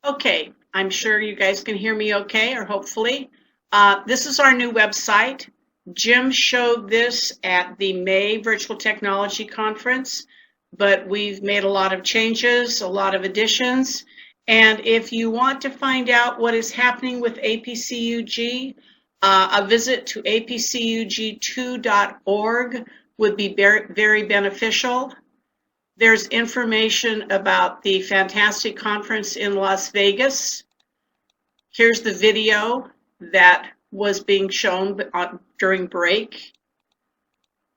Okay, I'm sure you guys can hear me okay, or hopefully. This is our new website. Jim showed this at the May Virtual Technology Conference, but we've made a lot of changes, a lot of additions. And if you want to find out what is happening with APCUG, a visit to apcug2.org would be very, very beneficial. There's information about the fantastic conference in Las Vegas. Here's the video that was being shown during break.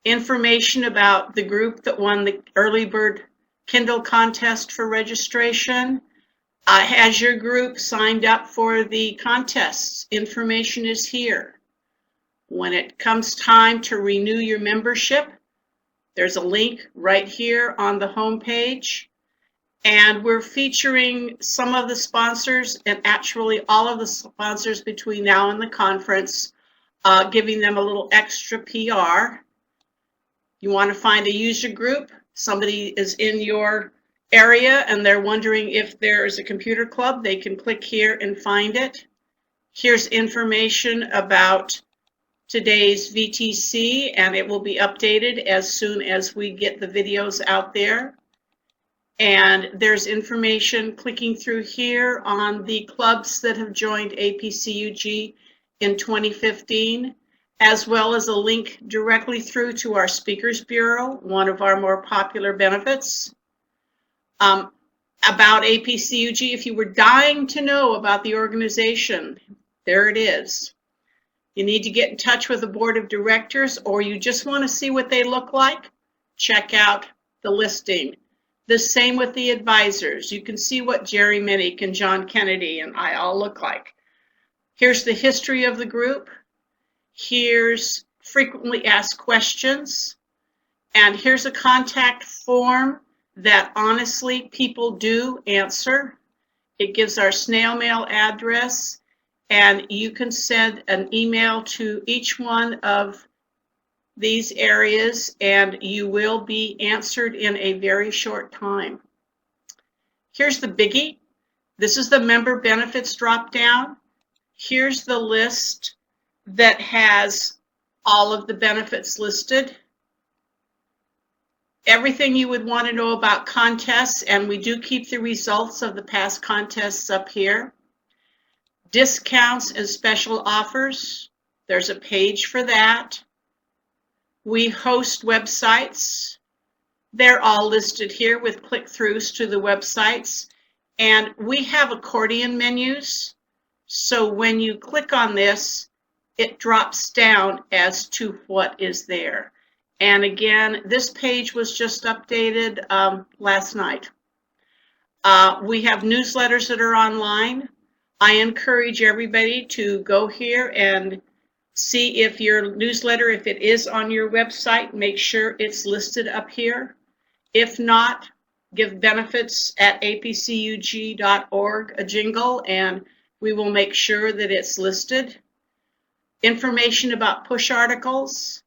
Information about the group that won the early bird Kindle contest for registration. Has your group signed up for the contests? Information is here. When it comes time to renew your membership, there's a link right here on the home page, and we're featuring some of the sponsors and actually all of the sponsors between now and the conference, giving them a little extra PR. You want to find a user group, somebody is in your area and they're wondering if there's a computer club, they can click here and find it. Here's information about today's VTC, and it will be updated as soon as we get the videos out there. And there's information clicking through here on the clubs that have joined APCUG in 2015, as well as a link directly through to our Speakers Bureau, one of our more popular benefits. About APCUG, if you were dying to know about the organization, there it is. You need to get in touch with the board of directors, or you just want to see what they look like, check out the listing. The same with the advisors. You can see what Jerry Minnick and John Kennedy and I all look like. Here's the history of the group. Here's frequently asked questions. And here's a contact form that honestly people do answer. It gives our snail mail address, and you can send an email to each one of these areas and you will be answered in a very short time. Here's the biggie. This is the member benefits drop down. Here's the list that has all of the benefits listed. Everything you would want to know about contests, and we do keep the results of the past contests up here. Discounts and special offers, there's a page for that. We host websites. They're all listed here with click-throughs to the websites. And we have accordion menus. So when you click on this, it drops down as to what is there. And again, this page was just updated last night. We have newsletters that are online. I encourage everybody to go here and see if your newsletter, if it is on your website, make sure it's listed up here. If not, give benefits at apcug.org a jingle and we will make sure that it's listed. Information about push articles.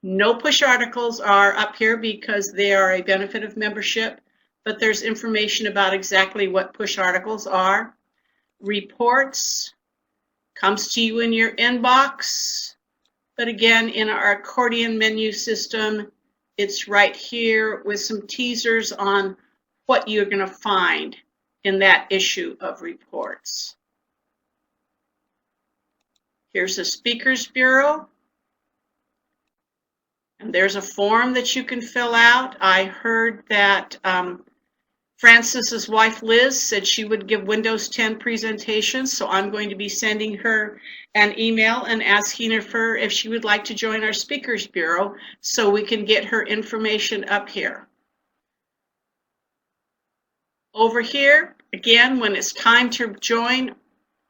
No push articles are up here because they are a benefit of membership, but there's information about exactly what push articles are. Reports comes to you in your inbox, but again, in our accordion menu system, it's right here with some teasers on what you're going to find in that issue of reports. Here's the Speakers Bureau, and there's a form that you can fill out. I heard that Francis's wife Liz said she would give Windows 10 presentations, so I'm going to be sending her an email and asking her if she would like to join our Speakers Bureau so we can get her information up here. Over here, again, when it's time to join,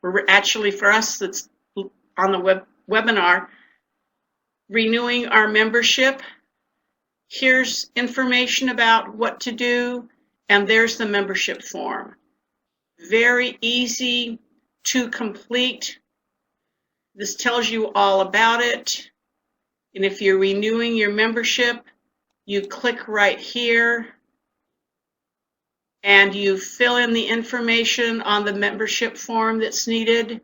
or actually for us that's on the webinar, renewing our membership, here's information about what to do. And there's the membership form. Very easy to complete. This tells you all about it. And if you're renewing your membership, you click right here and you fill in the information on the membership form that's needed.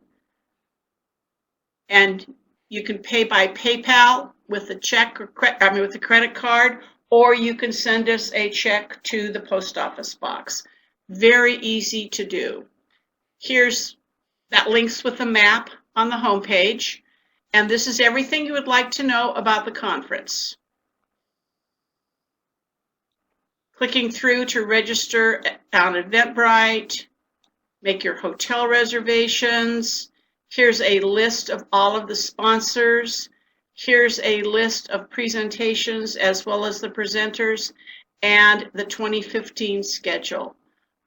And you can pay by PayPal with a check or with a credit card, or you can send us a check to the post office box. Very easy to do. Here's that links with a map on the home page, and this is everything you would like to know about the conference. Clicking through to register on Eventbrite, make your hotel reservations. Here's a list of all of the sponsors. Here's a list of presentations as well as the presenters and the 2015 schedule.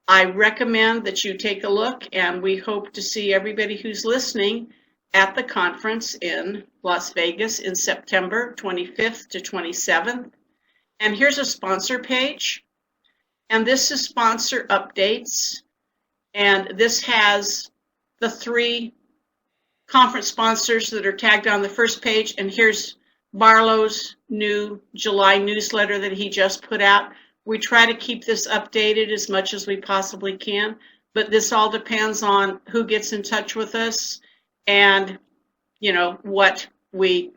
I recommend that you take a look, and we hope to see everybody who's listening at the conference in Las Vegas in September 25th to 27th. And here's a sponsor page. And this is sponsor updates. And this has the 3 conference sponsors that are tagged on the first page. And here's Barlow's new July newsletter that he just put out. We try to keep this updated as much as we possibly can, but this all depends on who gets in touch with us and, you know, what we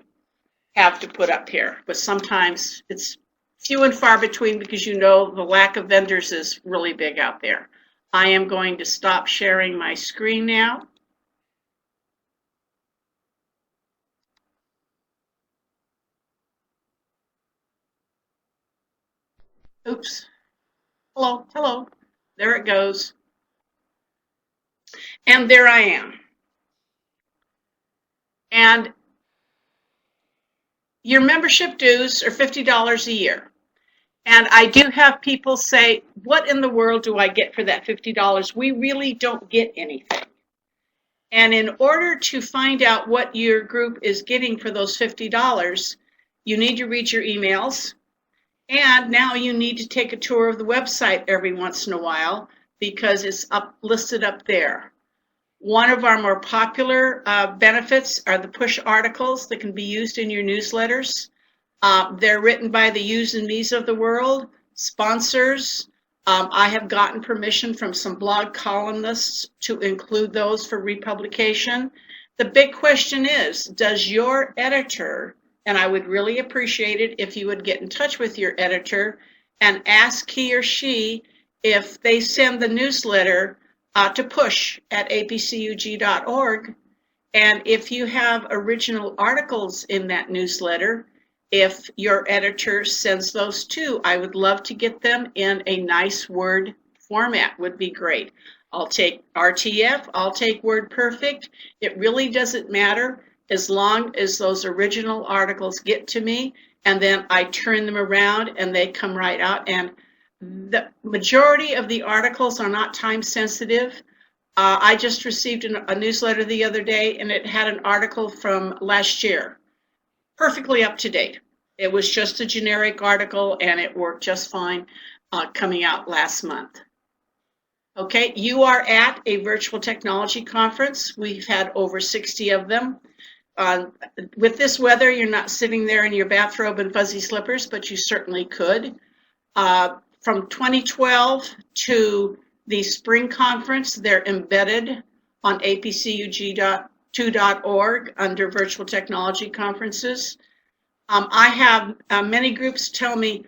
have to put up here. But sometimes it's few and far between because, you know, the lack of vendors is really big out there. I am going to stop sharing my screen now. Oops. Hello. There it goes. And there I am. And your membership dues are $50 a year. And I do have people say, what in the world do I get for that $50? We really don't get anything. And in order to find out what your group is getting for those $50, you need to read your emails. And now you need to take a tour of the website every once in a while because it's listed up there. One of our more popular benefits are the push articles that can be used in your newsletters. They're written by the yous and me's of the world, sponsors. I have gotten permission from some blog columnists to include those for republication. The big question is, does your editor, and I would really appreciate it if you would get in touch with your editor and ask he or she if they send the newsletter to push at apcug.org, and if you have original articles in that newsletter, if your editor sends those too, I would love to get them in a nice Word format, would be great. I'll take RTF, I'll take WordPerfect. It really doesn't matter as long as those original articles get to me, and then I turn them around and they come right out. And the majority of the articles are not time sensitive. I just received a newsletter the other day, and it had an article from last year, perfectly up to date. It was just a generic article, and it worked just fine coming out last month. Okay, you are at a virtual technology conference. We've had over 60 of them. With this weather, you're not sitting there in your bathrobe and fuzzy slippers, but you certainly could. From 2012 to the spring conference, they're embedded on apcug.org under virtual technology conferences. I have many groups tell me,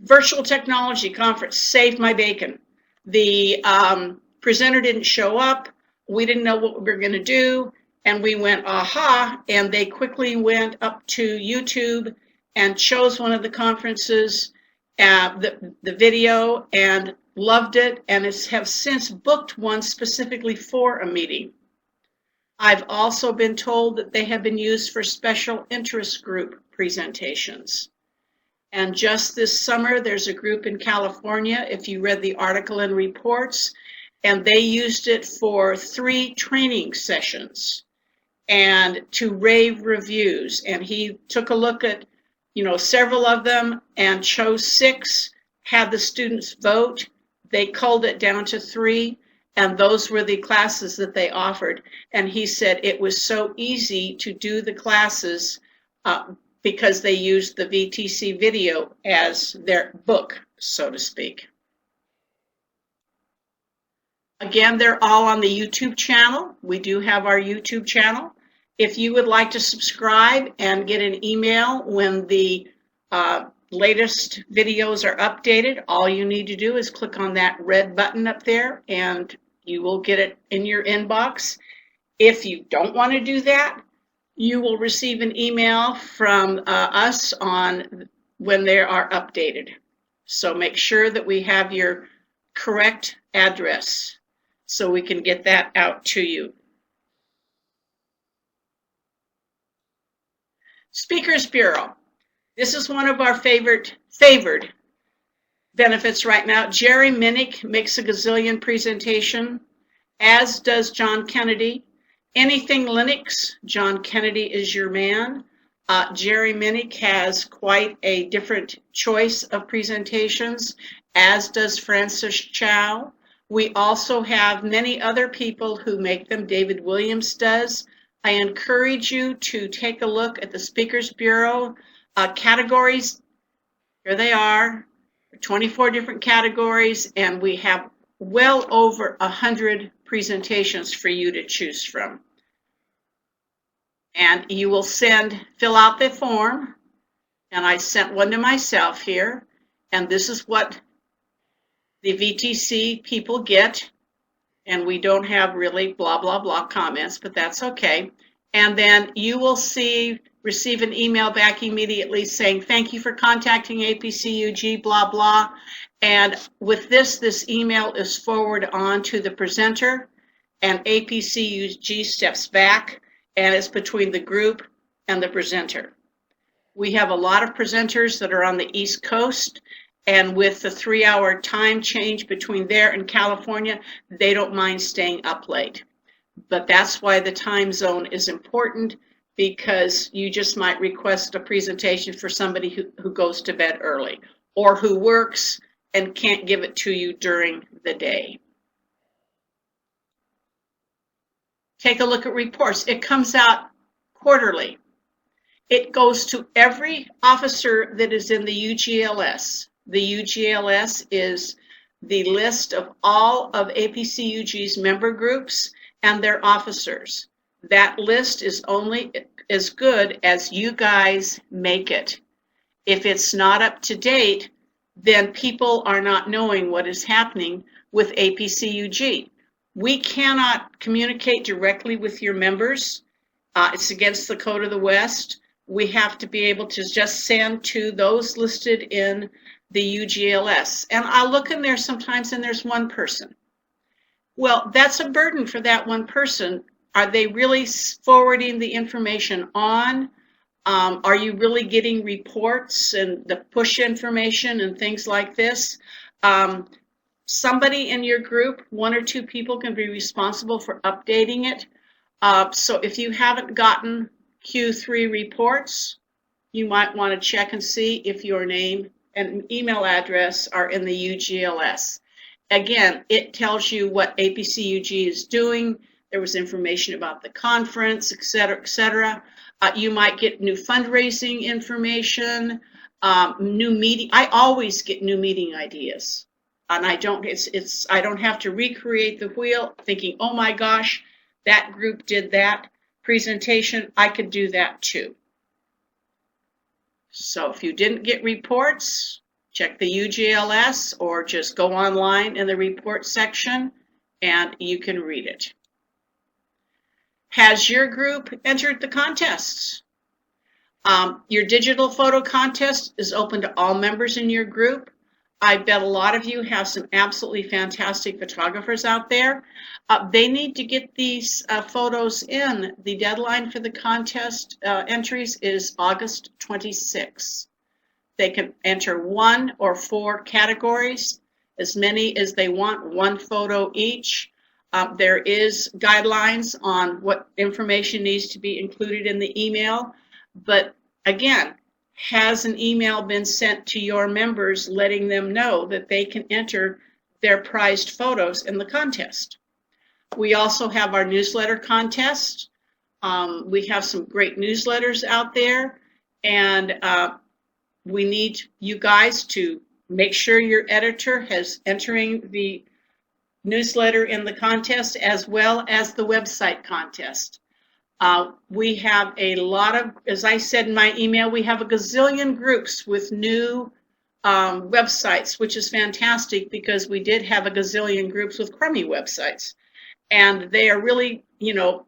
virtual technology conference saved my bacon. The presenter didn't show up. We didn't know what we were going to do. And we went, aha, and they quickly went up to YouTube and chose one of the conferences, the video, and loved it, and have since booked one specifically for a meeting. I've also been told that they have been used for special interest group presentations. And just this summer, there's a group in California, if you read the article and reports, and they used it for 3 training sessions and to rave reviews. And he took a look at, you know, several of them and chose 6, had the students vote. They culled it down to 3, and those were the classes that they offered. And he said it was so easy to do the classes because they used the VTC video as their book, so to speak. Again, they're all on the YouTube channel. We do have our YouTube channel. If you would like to subscribe and get an email when the latest videos are updated, all you need to do is click on that red button up there and you will get it in your inbox. If you don't want to do that, you will receive an email from us on when they are updated. So make sure that we have your correct address so we can get that out to you. Speakers Bureau. This is one of our favored benefits right now. Jerry Minnick makes a gazillion presentation, as does John Kennedy. Anything Linux, John Kennedy is your man. Jerry Minnick has quite a different choice of presentations, as does Francis Chow. We also have many other people who make them. David Williams does. I encourage you to take a look at the Speakers Bureau categories. Here they are, 24 different categories, and we have well over 100 presentations for you to choose from. And you will fill out the form, and I sent one to myself here, and this is what the VTC people get, and we don't have really blah, blah, blah comments, but that's okay. And then you will receive an email back immediately saying, thank you for contacting APCUG, blah, blah. And with this email is forwarded on to the presenter, and APCUG steps back, and it's between the group and the presenter. We have a lot of presenters that are on the East Coast, and with the 3-hour time change between there and California, they don't mind staying up late. But that's why the time zone is important, because you just might request a presentation for somebody who goes to bed early or who works and can't give it to you during the day. Take a look at reports. It comes out quarterly. It goes to every officer that is in the UGLS. The UGLS is the list of all of APCUG's member groups and their officers. That list is only as good as you guys make it. If it's not up to date, then people are not knowing what is happening with APCUG. We cannot communicate directly with your members. It's against the Code of the West. We have to be able to just send to those listed in the UGLS. And I'll look in there sometimes and there's one person. Well, that's a burden for that one person. Are they really forwarding the information on? Are you really getting reports and the push information and things like this? Somebody in your group, 1 or 2 people, can be responsible for updating it. So if you haven't gotten Q3 reports, you might want to check and see if your name and email address are in the UGLS. Again, it tells you what APCUG is doing. There was information about the conference, et cetera, et cetera. You might get new fundraising information, new meeting. I always get new meeting ideas. And I don't have to recreate the wheel thinking, oh my gosh, that group did that presentation. I could do that too. So if you didn't get reports, check the UGLS or just go online in the report section and you can read it. Has your group entered the contests? Your digital photo contest is open to all members in your group. I bet a lot of you have some absolutely fantastic photographers out there. They need to get these photos in. The deadline for the contest entries is August 26th. They can enter 1 or 4 categories, as many as they want, 1 photo each. There is guidelines on what information needs to be included in the email, but again, has an email been sent to your members letting them know that they can enter their prized photos in the contest? We also have our newsletter contest. We have some great newsletters out there, and we need you guys to make sure your editor has entering the newsletter in the contest as well as the website contest. We have a lot of, as I said in my email, we have a gazillion groups with new websites, which is fantastic because we did have a gazillion groups with crummy websites. And they are really, you know,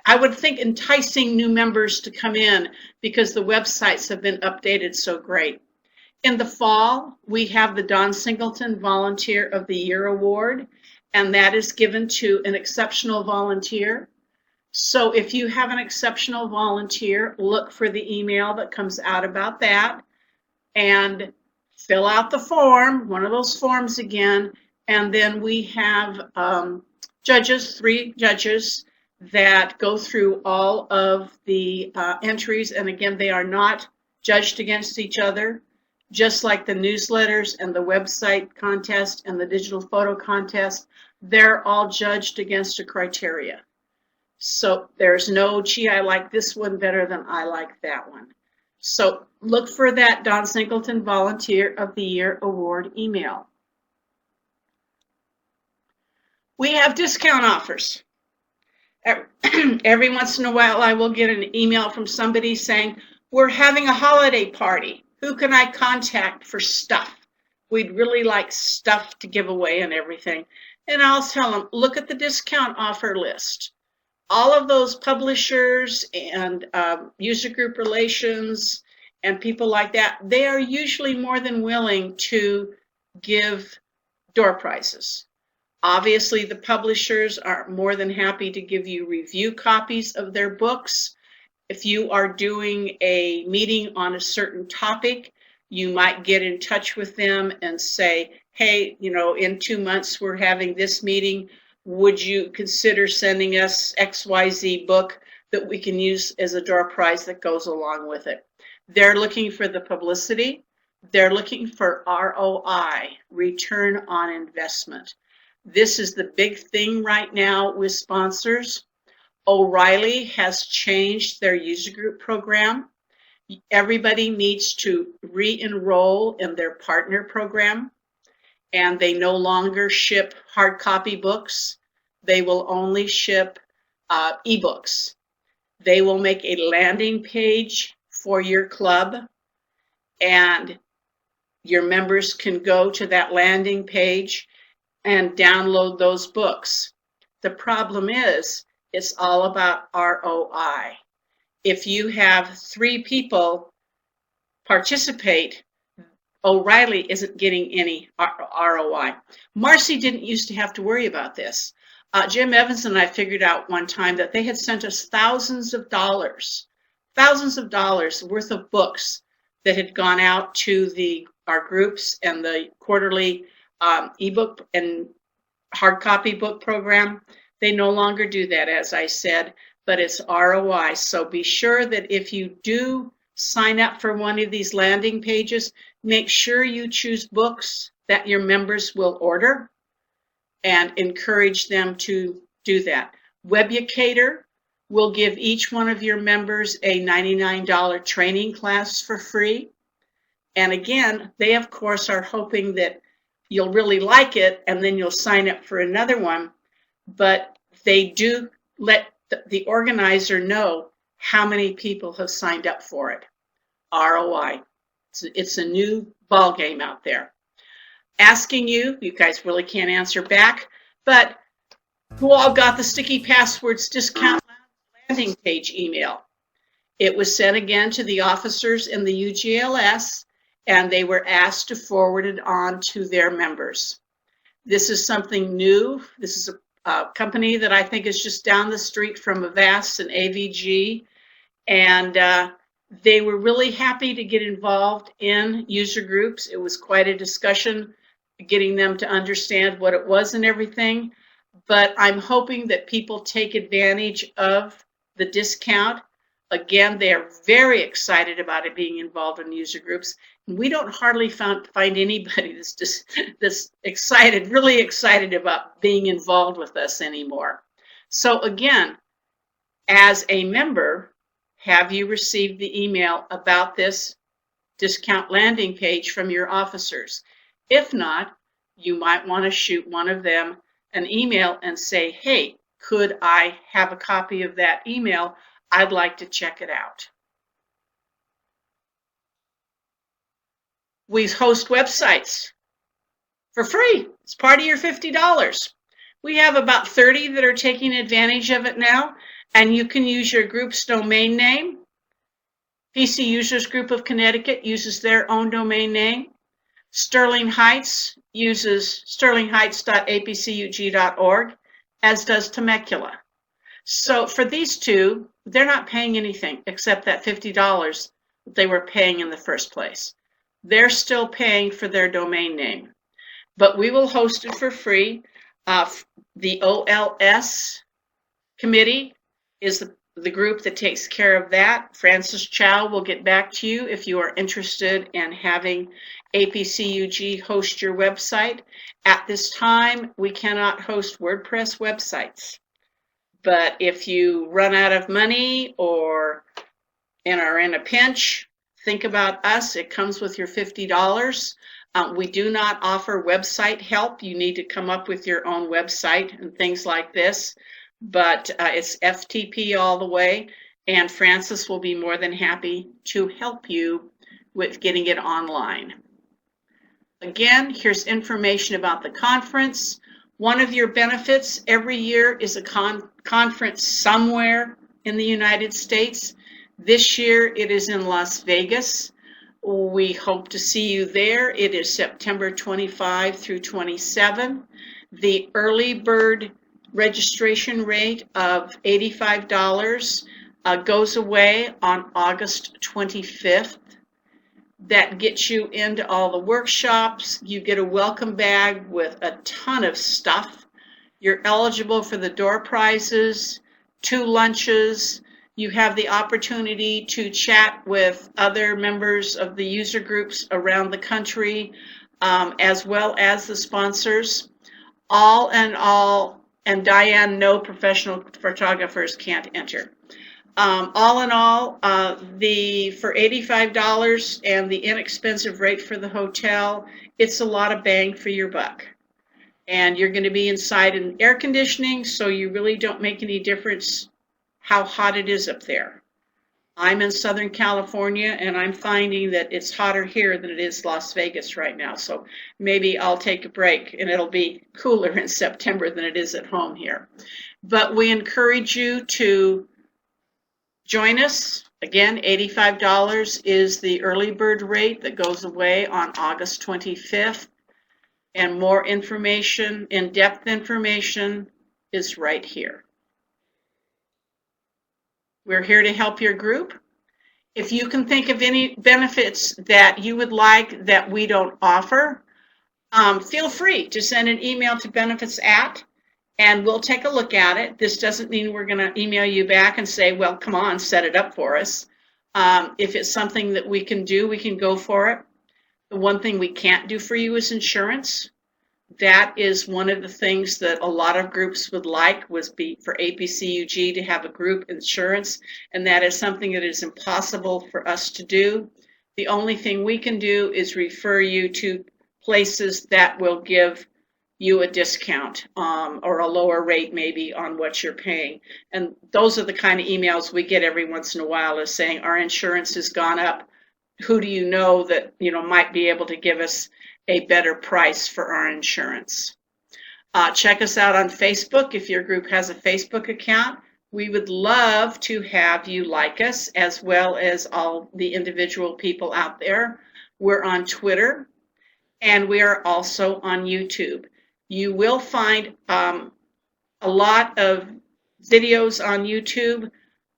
I would think enticing new members to come in because the websites have been updated so great. In the fall, we have the Don Singleton Volunteer of the Year Award, and that is given to an exceptional volunteer. So if you have an exceptional volunteer, look for the email that comes out about that and fill out the form, one of those forms again, and then we have judges, 3 judges that go through all of the entries, and again, they are not judged against each other, just like the newsletters and the website contest and the digital photo contest, they're all judged against a criteria. So there's no, gee, I like this one better than I like that one. So look for that Don Singleton Volunteer of the Year Award email. We have discount offers. Every once in a while, I will get an email from somebody saying, we're having a holiday party. Who can I contact for stuff? We'd really like stuff to give away and everything. And I'll tell them, look at the discount offer list. All of those publishers and user group relations and people like that, they are usually more than willing to give door prizes. Obviously, the publishers are more than happy to give you review copies of their books. If you are doing a meeting on a certain topic, you might get in touch with them and say, hey, you know, in 2 months we're having this meeting. Would you consider sending us XYZ book that we can use as a door prize that goes along with it? They're looking for the publicity. They're looking for ROI, return on investment. This is the big thing right now with sponsors. O'Reilly has changed their user group program. Everybody needs to re-enroll in their partner program, and they no longer ship hard copy books. They will only ship ebooks. They will make a landing page for your club, and your members can go to that landing page and download those books. The problem is, it's all about ROI. If you have 3 people participate, O'Reilly isn't getting any ROI. Marcy didn't used to have to worry about this. Jim Evans and I figured out one time that they had sent us thousands of dollars worth of books that had gone out to our groups and the quarterly ebook and hard copy book program. They no longer do that, as I said, but it's ROI. So be sure that if you do sign up for one of these landing pages, make sure you choose books that your members will order and encourage them to do that. Webucator will give each one of your members a $99 training class for free. And again, they of course are hoping that you'll really like it and then you'll sign up for another one. But they do let the organizer know how many people have signed up for it. ROI. It's a new ball game out there. Asking you guys really can't answer back, but who all got the sticky passwords discount landing page email? It was sent again to the officers in the UGLS, and they were asked to forward it on to their members. This is something new. This is a company that I think is just down the street from Avast and AVG, and they were really happy to get involved in user groups. It was quite a discussion getting them to understand what it was and everything, but I'm hoping that people take advantage of the discount. Again, they are very excited about it being involved in user groups. We don't hardly find anybody that's excited, really excited about being involved with us anymore. So again, as a member, have you received the email about this discount landing page from your officers? If not, you might want to shoot one of them an email and say, hey, could I have a copy of that email? I'd like to check it out. We host websites for free. It's part of your $50. We have about 30 that are taking advantage of it now, and you can use your group's domain name. PC Users Group of Connecticut uses their own domain name. Sterling Heights uses sterlingheights.apcug.org, as does Temecula. So for these two, they're not paying anything except that $50 that they were paying in the first place. They're still paying for their domain name, but we will host it for free. The OLS committee is the group that takes care of that. Francis Chow will get back to you if you are interested in having APCUG host your website. At this time, we cannot host WordPress websites. But if you run out of money or are in a pinch, think about us. It comes with your $50. We do not offer website help. You need to come up with your own website and things like this. But it's FTP all the way, and Francis will be more than happy to help you with getting it online. Again, here's information about the conference. One of your benefits every year is a conference somewhere in the United States. This year it is in Las Vegas. We hope to see you there. It is September 25 through 27. The early bird registration rate of $85 goes away on August 25th. That gets you into all the workshops. You get a welcome bag with a ton of stuff. You're eligible for the door prizes, 2 lunches. You have the opportunity to chat with other members of the user groups around the country, as well as the sponsors. All in all, and Diane, no professional photographers can't enter. All in all, for $85 and the inexpensive rate for the hotel, it's a lot of bang for your buck. And you're going to be inside in air conditioning, so you really don't make any difference how hot it is up there. I'm in Southern California, and I'm finding that it's hotter here than it is Las Vegas right now. So maybe I'll take a break, and it'll be cooler in September than it is at home here. But we encourage you to join us. Again, $85 is the early bird rate that goes away on August 25th. And more information, in-depth information, is right here. We're here to help your group. If you can think of any benefits that you would like that we don't offer, feel free to send an email to benefits@, and we'll take a look at it. This doesn't mean we're going to email you back and say, well, come on, set it up for us. If it's something that we can do, we can go for it. The one thing we can't do for you is insurance. That is one of the things that a lot of groups would like, was for APCUG to have a group insurance, and that is something that is impossible for us to do. The only thing we can do is refer you to places that will give you a discount or a lower rate maybe on what you're paying. And those are the kind of emails we get every once in a while, is saying our insurance has gone up. Who do you know that might be able to give us a better price for our insurance? Check us out on Facebook if your group has a Facebook account. We would love to have you like us, as well as all the individual people out there. We're on Twitter, and we are also on YouTube. You will find a lot of videos on YouTube.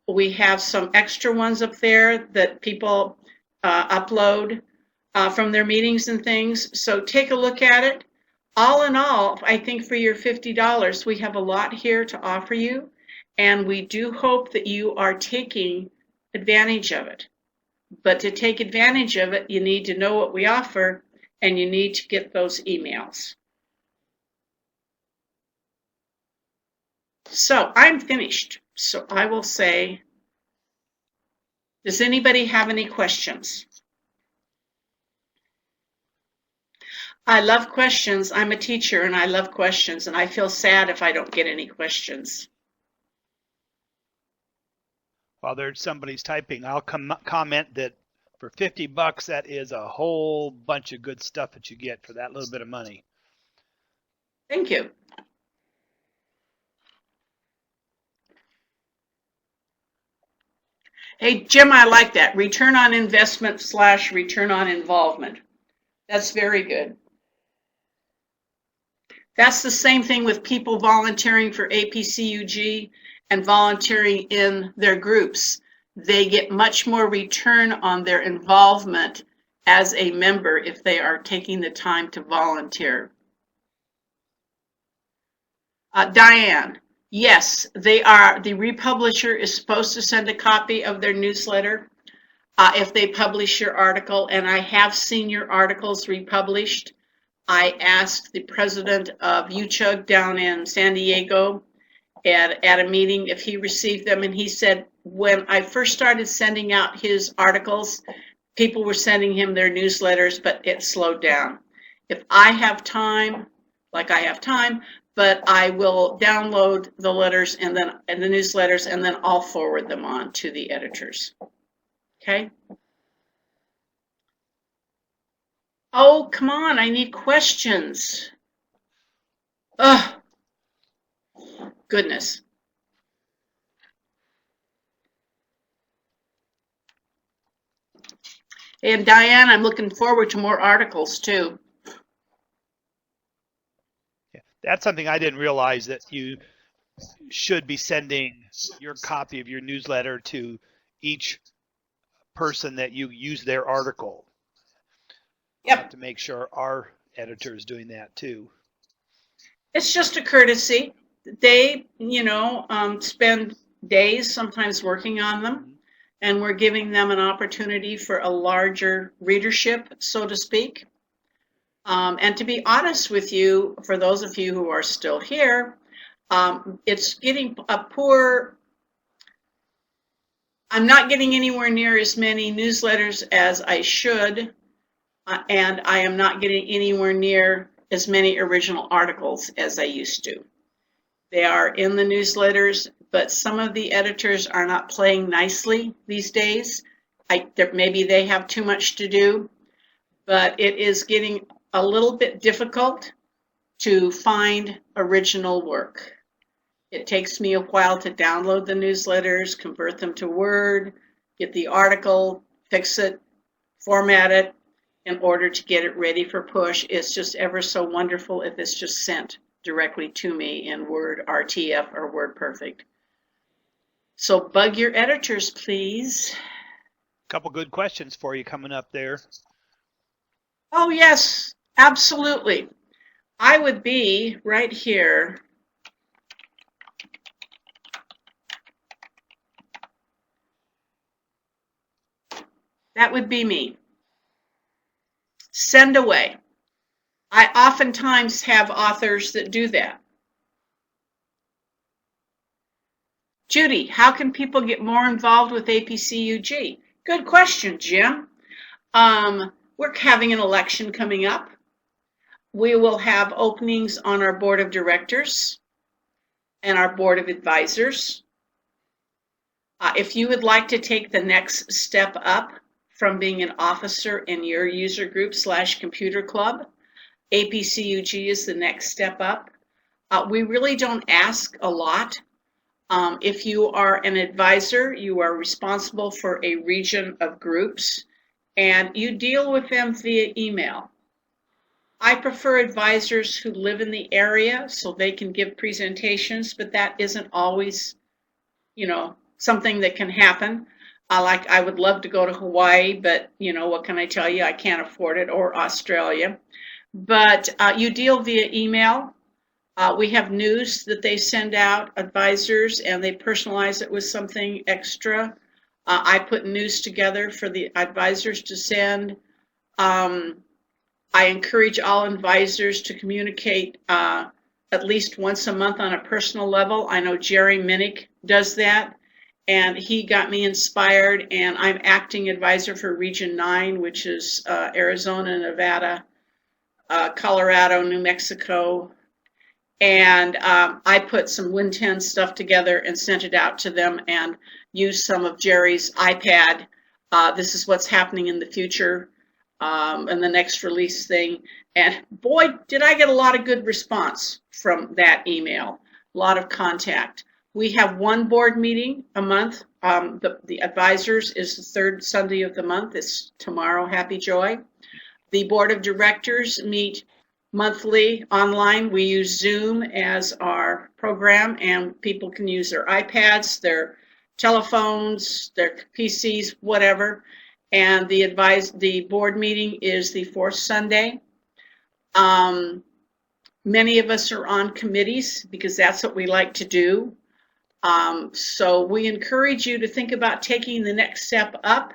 We have some extra ones up there that people upload from their meetings and things. So take a look at it. All in all, I think for your $50, we have a lot here to offer you, and we do hope that you are taking advantage of it. But to take advantage of it, you need to know what we offer, and you need to get those emails. So I'm finished. So I will say, does anybody have any questions? I love questions. I'm a teacher and I love questions, and I feel sad if I don't get any questions. While there's somebody's typing, I'll comment that for $50, that is a whole bunch of good stuff that you get for that little bit of money. Thank you. Hey, Jim, I like that. Return on investment / return on involvement. That's very good. That's the same thing with people volunteering for APCUG and volunteering in their groups. They get much more return on their involvement as a member if they are taking the time to volunteer. Diane, yes, they are. The republisher is supposed to send a copy of their newsletter if they publish your article, and I have seen your articles republished. I asked the president of APCUG down in San Diego at a meeting if he received them, and he said when I first started sending out his articles, people were sending him their newsletters, but it slowed down. If I have time, like I have time, but I will download the letters and the newsletters, and then I'll forward them on to the editors. Okay? Oh, come on, I need questions. Ugh. Goodness. And Diane, I'm looking forward to more articles too. Yeah, that's something I didn't realize, that you should be sending your copy of your newsletter to each person that you use their article. Yep. Have to make sure our editor is doing that too. It's just a courtesy. They, spend days sometimes working on them, and we're giving them an opportunity for a larger readership, so to speak. And to be honest with you, for those of you who are still here, it's getting a poor. I'm not getting anywhere near as many newsletters as I should, and I am not getting anywhere near as many original articles as I used to. They are in the newsletters, but some of the editors are not playing nicely these days. Maybe they have too much to do, but it is getting a little bit difficult to find original work. It takes me a while to download the newsletters, convert them to Word, get the article, fix it, format it in order to get it ready for push. It's just ever so wonderful if it's just sent directly to me in Word RTF or WordPerfect. So bug your editors, please. Couple good questions for you coming up there. Oh, yes, absolutely. I would be right here. That would be me. Send away. I oftentimes have authors that do that. Judy, how can people get more involved with APCUG? Good question, Jim. We're having an election coming up. We will have openings on our board of directors and our board of advisors. If you would like to take the next step up from being an officer in your user group / computer club, APCUG is the next step up. We really don't ask a lot. If you are an advisor, you are responsible for a region of groups, and you deal with them via email. I prefer advisors who live in the area so they can give presentations, but that isn't always, something that can happen. I would love to go to Hawaii, but what can I tell you? I can't afford it, or Australia. But you deal via email. We have news that they send out, advisors, and they personalize it with something extra. I put news together for the advisors to send. I encourage all advisors to communicate at least once a month on a personal level. I know Jerry Minnick does that, and he got me inspired, and I'm acting advisor for Region 9, which is Arizona, Nevada, Colorado, New Mexico. And I put some Win 10 stuff together and sent it out to them and used some of Jerry's iPad. This is what's happening in the future and the next release thing. And boy, did I get a lot of good response from that email, a lot of contact. We have one board meeting a month. The advisors is the third Sunday of the month. It's tomorrow, Happy Joy. The board of directors meet monthly online. We use Zoom as our program, and people can use their iPads, their telephones, their PCs, whatever. And the board meeting is the fourth Sunday. Many of us are on committees because that's what we like to do. So we encourage you to think about taking the next step up.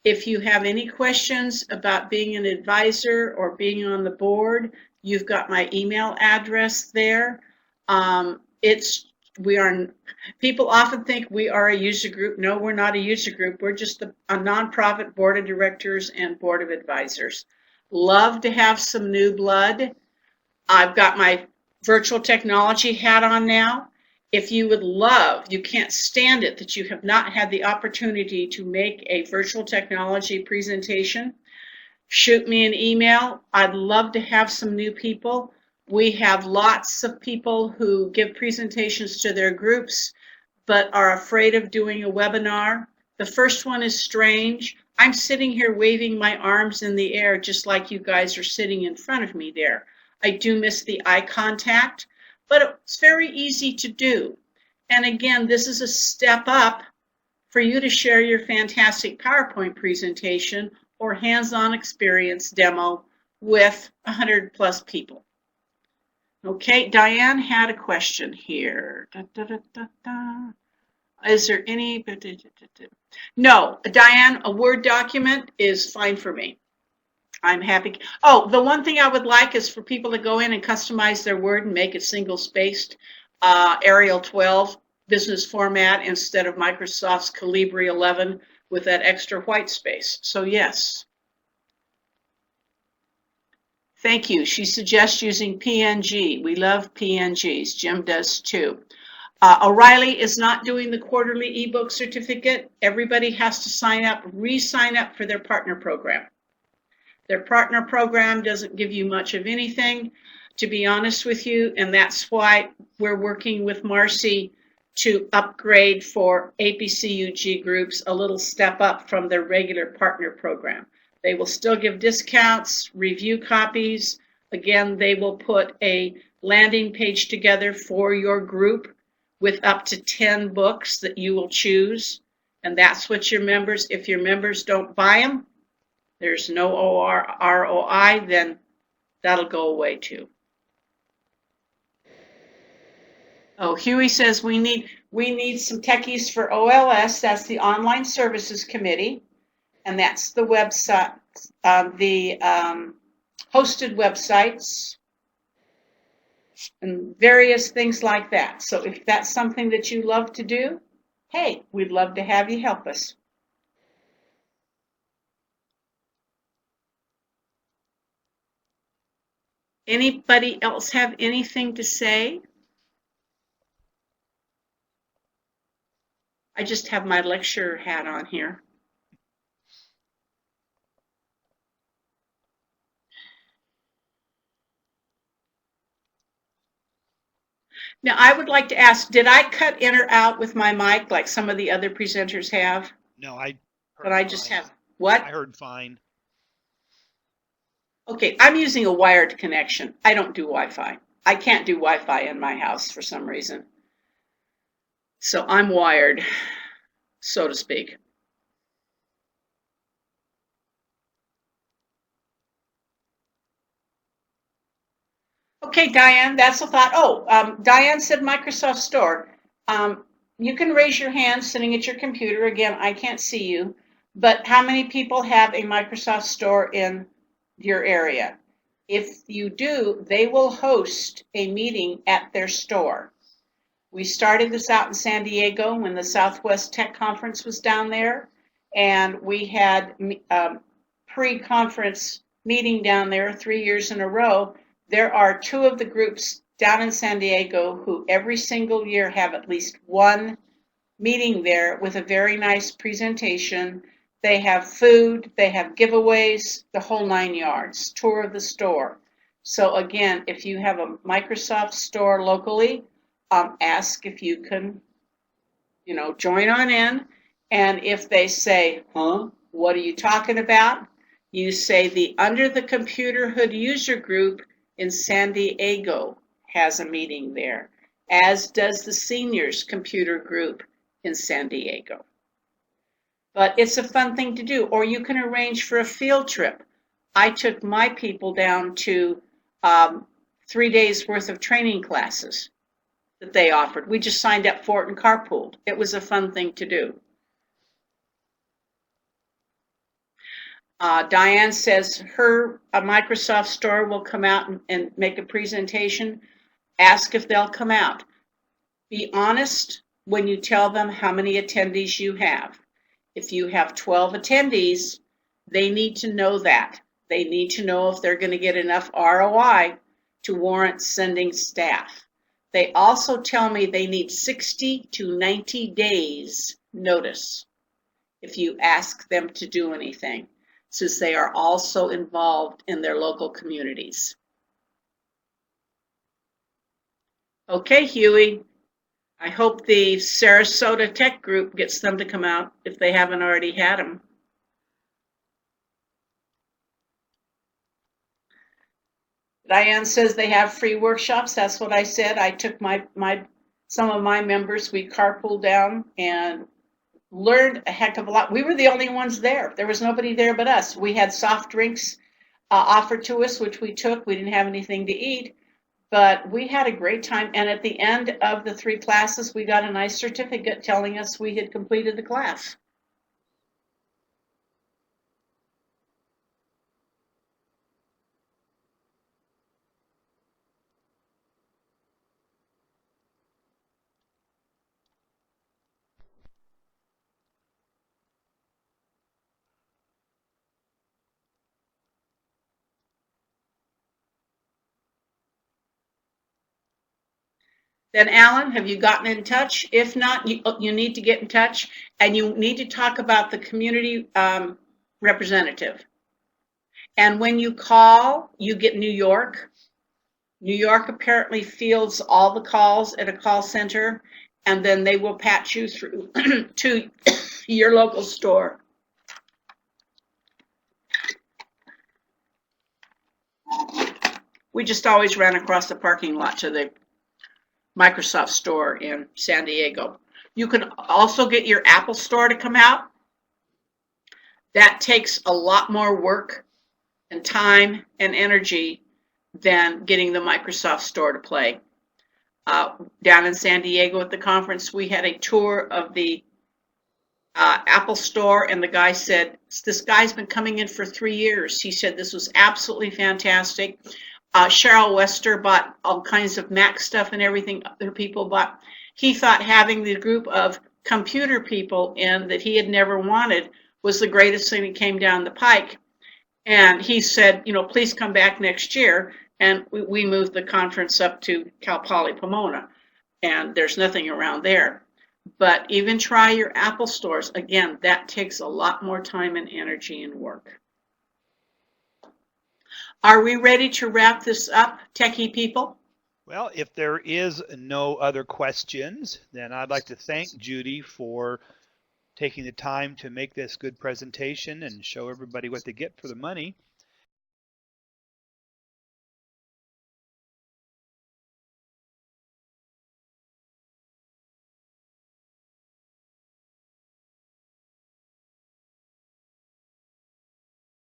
If you have any questions about being an advisor or being on the board, you've got my email address there. People often think we are a user group. No, we're not a user group. We're just a nonprofit board of directors and board of advisors. Love to have some new blood. I've got my virtual technology hat on now. If you would love, you can't stand it that you have not had the opportunity to make a virtual technology presentation, shoot me an email. I'd love to have some new people. We have lots of people who give presentations to their groups but are afraid of doing a webinar. The first one is strange. I'm sitting here waving my arms in the air just like you guys are sitting in front of me there. I do miss the eye contact, but it's very easy to do. And again, this is a step up for you to share your fantastic PowerPoint presentation or hands-on experience demo with 100 plus people. Okay, Diane had a question here. Is there any? No, Diane, a Word document is fine for me. I'm happy. Oh, the one thing I would like is for people to go in and customize their Word and make it single-spaced, Arial 12 business format instead of Microsoft's Calibri 11 with that extra white space. So yes. Thank you. She suggests using PNG. We love PNGs. Jim does too. O'Reilly is not doing the quarterly ebook certificate. Everybody has to sign up, re-sign up for their partner program. Their partner program doesn't give you much of anything, to be honest with you, and that's why we're working with Marcy to upgrade for APCUG groups a little step up from their regular partner program. They will still give discounts, review copies. Again, they will put a landing page together for your group with up to 10 books that you will choose, and that's what your members, if your members don't buy them, there's no ROI, then that'll go away too. Oh, Huey says we need some techies for OLS. That's the Online Services Committee, and that's the website, the hosted websites and various things like that. So if that's something that you love to do, hey, we'd love to have you help us. Anybody else have anything to say? I just have my lecturer hat on here. Now, I would like to ask, did I cut in or out with my mic like some of the other presenters have? No, I heard but I just have, what? I heard fine. Okay, I'm using a wired connection. I don't do Wi-Fi. I can't do Wi-Fi in my house for some reason. So I'm wired, so to speak. Okay, Diane, that's a thought. Oh, Diane said Microsoft Store. You can raise your hand sitting at your computer. Again, I can't see you, but how many people have a Microsoft Store in your area? If you do, they will host a meeting at their store. We started this out in San Diego when the Southwest Tech Conference was down there, and we had pre-conference meeting down there 3 years in a row. There are two of the groups down in San Diego who every single year have at least one meeting there with a very nice presentation. They have food, they have giveaways, the whole 9 yards, tour of the store. So again, if you have a Microsoft store locally, ask if you can, join on in. And if they say, what are you talking about? You say the Under the Computer Hood User Group in San Diego has a meeting there, as does the Seniors Computer Group in San Diego. But it's a fun thing to do, or you can arrange for a field trip. I took my people down to 3 days worth of training classes that they offered. We just signed up for it and carpooled. It was a fun thing to do. Diane says her Microsoft store will come out and make a presentation. Ask if they'll come out. Be honest when you tell them how many attendees you have. If you have 12 attendees, they need to know that. They need to know if they're going to get enough ROI to warrant sending staff. They also tell me they need 60 to 90 days notice if you ask them to do anything, since they are also involved in their local communities. Okay, Huey. I hope the Sarasota Tech Group gets them to come out if they haven't already had them. Diane says they have free workshops. That's what I said. I took some of my members, we carpooled down and learned a heck of a lot. We were the only ones there. There was nobody there but us. We had soft drinks offered to us, which we took. We didn't have anything to eat, but we had a great time. And at the end of the 3 classes, we got a nice certificate telling us we had completed the class. Then Alan, have you gotten in touch? If not, you need to get in touch, and you need to talk about the community representative. And when you call, you get New York. New York apparently fields all the calls at a call center, and then they will patch you through to your local store. We just always ran across the parking lot to the Microsoft store in San Diego. You can also get your Apple store to come out. That takes a lot more work and time and energy than getting the Microsoft store to play. Down in San Diego at the conference, we had a tour of the Apple store, and the guy said, this guy's been coming in for 3 years. He said this was absolutely fantastic. Cheryl Wester bought all kinds of Mac stuff and everything other people bought. He thought having the group of computer people in that he had never wanted was the greatest thing that came down the pike. And he said, please come back next year. And we moved the conference up to Cal Poly Pomona. And there's nothing around there. But even try your Apple stores. Again, that takes a lot more time and energy and work. Are we ready to wrap this up, techie people? Well, if there is no other questions, then I'd like to thank Judy for taking the time to make this good presentation and show everybody what they get for the money.